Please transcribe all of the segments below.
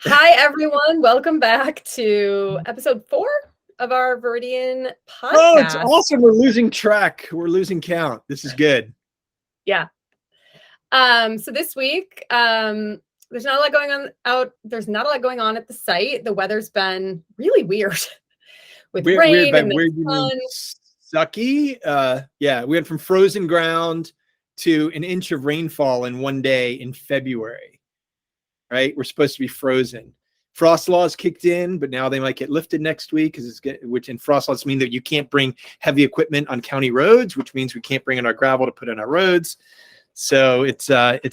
Hi, everyone. Welcome back to episode 4 of our Veridian podcast. Oh, it's awesome. We're losing track. We're losing count. This is good. Yeah. So this week, there's not a lot going on There's not a lot going on at the site. The weather's been really weird with rain and sun. Sucky. Yeah, we went from frozen ground to an inch of rainfall in one day in February. Right? We're supposed to be frozen. Frost laws kicked in, but now they might get lifted next week which in frost laws mean that you can't bring heavy equipment on county roads, which means we can't bring in our gravel to put in our roads. So it's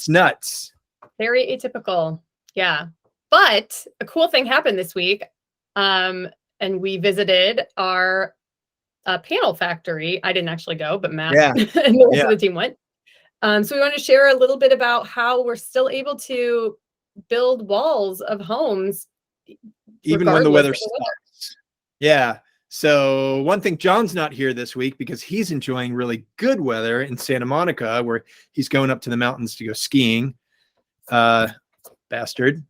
nuts. Very atypical. Yeah. But a cool thing happened this week. And we visited our panel factory. I didn't actually go, but Matt and the rest of the team went. So we want to share a little bit about how we're still able to build walls of homes even when the weather sucks. Yeah. So one thing, John's not here this week because he's enjoying really good weather in Santa Monica, where he's going up to the mountains to go skiing. Bastard.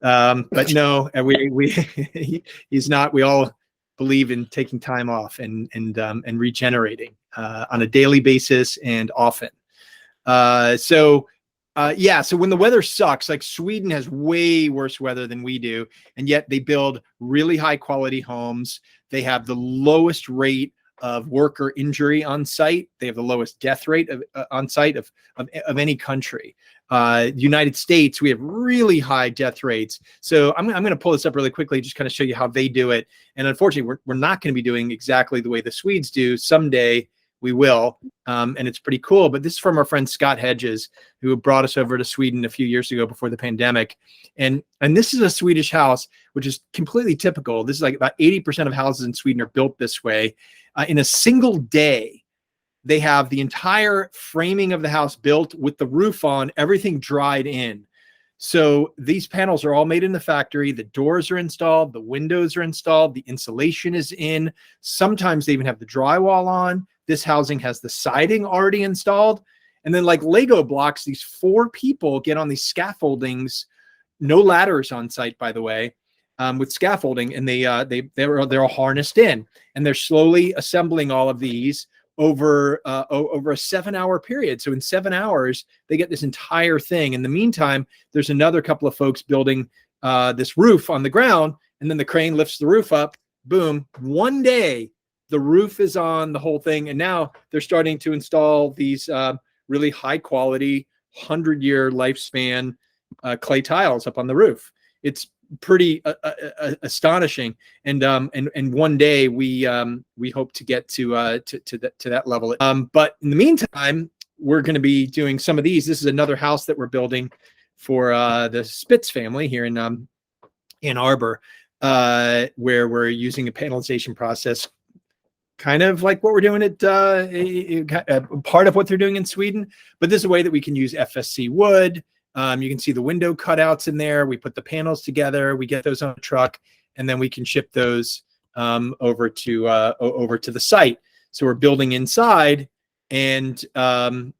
But no, he's not. We all believe in taking time off and regenerating on a daily basis and often. So when the weather sucks, like Sweden has way worse weather than we do, and yet they build really high quality homes. They have the lowest rate of worker injury on site. They have the lowest death rate on site of any country. United States, we have really high death rates. So I'm going to pull this up really quickly, just kind of show you how they do it. And unfortunately, we're not going to be doing exactly the way the Swedes do. Someday we will, and it's pretty cool. But this is from our friend Scott Hedges, who brought us over to Sweden a few years ago before the pandemic. And this is a Swedish house, which is completely typical. This is like about 80% of houses in Sweden are built this way. In a single day, they have the entire framing of the house built with the roof on, everything dried in. So these panels are all made in the factory. The doors are installed, the windows are installed, the insulation is in. Sometimes they even have the drywall on. This housing has the siding already installed. And then like Lego blocks, these 4 people get on these scaffoldings, no ladders on site, by the way, with scaffolding, and they're all harnessed in, and they're slowly assembling all of these over a 7-hour period. So in 7 hours, they get this entire thing. In the meantime, there's another couple of folks building this roof on the ground, and then the crane lifts the roof up, boom, one day, the roof is on the whole thing. And now they're starting to install these really high quality 100-year lifespan clay tiles up on the roof. It's pretty astonishing. And one day we hope to get to that level. But in the meantime, we're going to be doing some of these. This is another house that we're building for the Spitz family here in Ann Arbor, where we're using a panelization process, kind of like what we're doing at part of what they're doing in Sweden. But this is a way that we can use FSC wood. You can see the window cutouts in there. We put the panels together. We get those on a truck, and then we can ship those over to the site. So we're building inside and then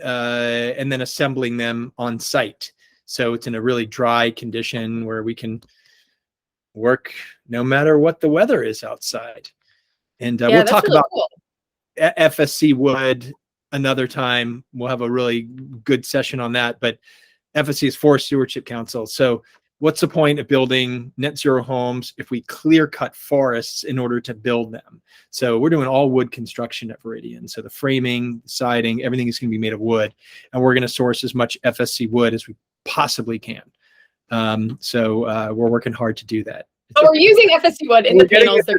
assembling them on site. So it's in a really dry condition where we can work no matter what the weather is outside. And we'll talk really about FSC wood another time. We'll have a really good session on that. But FSC is Forest Stewardship Council. So what's the point of building net zero homes if we clear cut forests in order to build them? So we're doing all wood construction at Veridian. So the framing, the siding, everything is going to be made of wood. And we're going to source as much FSC wood as we possibly can. So we're working hard to do that. So we're using FSC wood in the panels. They're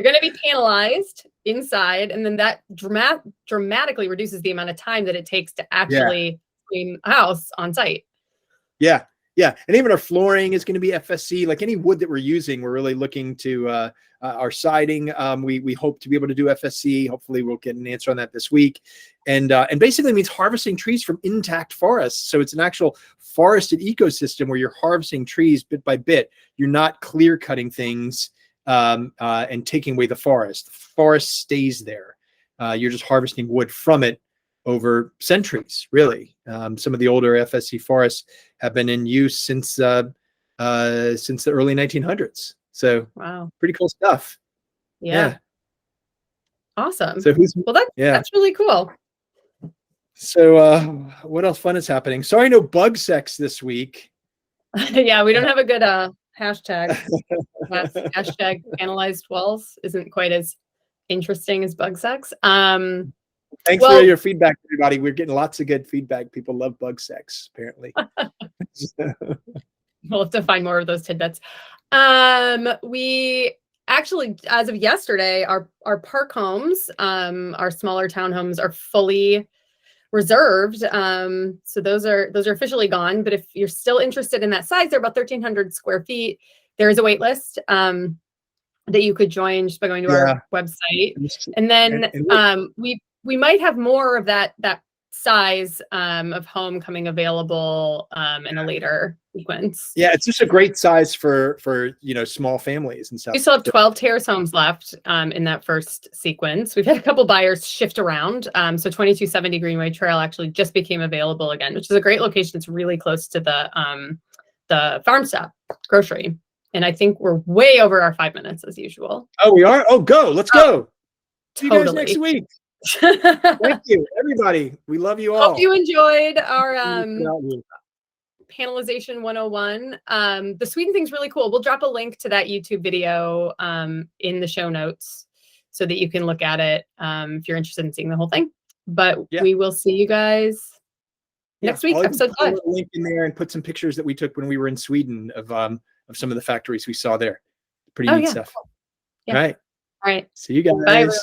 going to be panelized inside, and then that dramatically reduces the amount of time that it takes to actually frame a house on site. Yeah. And even our flooring is going to be FSC. Like any wood that we're using, we're really looking to our siding. We hope to be able to do FSC. Hopefully we'll get an answer on that this week. And basically means harvesting trees from intact forests. So it's an actual forested ecosystem where you're harvesting trees bit by bit. You're not clear cutting things and taking away the forest. The forest stays there. You're just harvesting wood from it over centuries, really. Some of the older FSC forests have been in use since since the early 1900s. So wow. pretty cool stuff. Yeah. Awesome. So well, that's really cool. So what else fun is happening? Sorry, no bug sex this week. Yeah, we don't have a good hashtag. Hashtag analyzed walls isn't quite as interesting as bug sex. Thanks for your feedback, everybody. We're getting lots of good feedback. People love bug sex, apparently. We'll have to find more of those tidbits. We actually, as of yesterday, our park homes, our smaller townhomes, are fully reserved. So those are officially gone. But if you're still interested in that size, they're about 1,300 square feet. There is a wait list that you could join just by going to our website. And then we might have more of that size of home coming available in a later sequence. Yeah, it's just a great size for small families and stuff. We still have 12 terrace homes left in that first sequence. We've had a couple buyers shift around. So 2270 Greenway Trail actually just became available again, which is a great location. It's really close to the Farm Stop grocery. And I think we're way over our 5 minutes as usual. Oh, we are? Oh, go. Let's go. See you guys next week. Thank you, everybody. We love you all. Hope you enjoyed our Panelization 101. The Sweden thing's really cool. We'll drop a link to that YouTube video in the show notes so that you can look at it if you're interested in seeing the whole thing. But we will see you guys next week. Episode 5. Put a link in there and put some pictures that we took when we were in Sweden of some of the factories we saw there. Pretty neat stuff. Cool. Yeah. All right. All right. See you guys. Bye, everyone.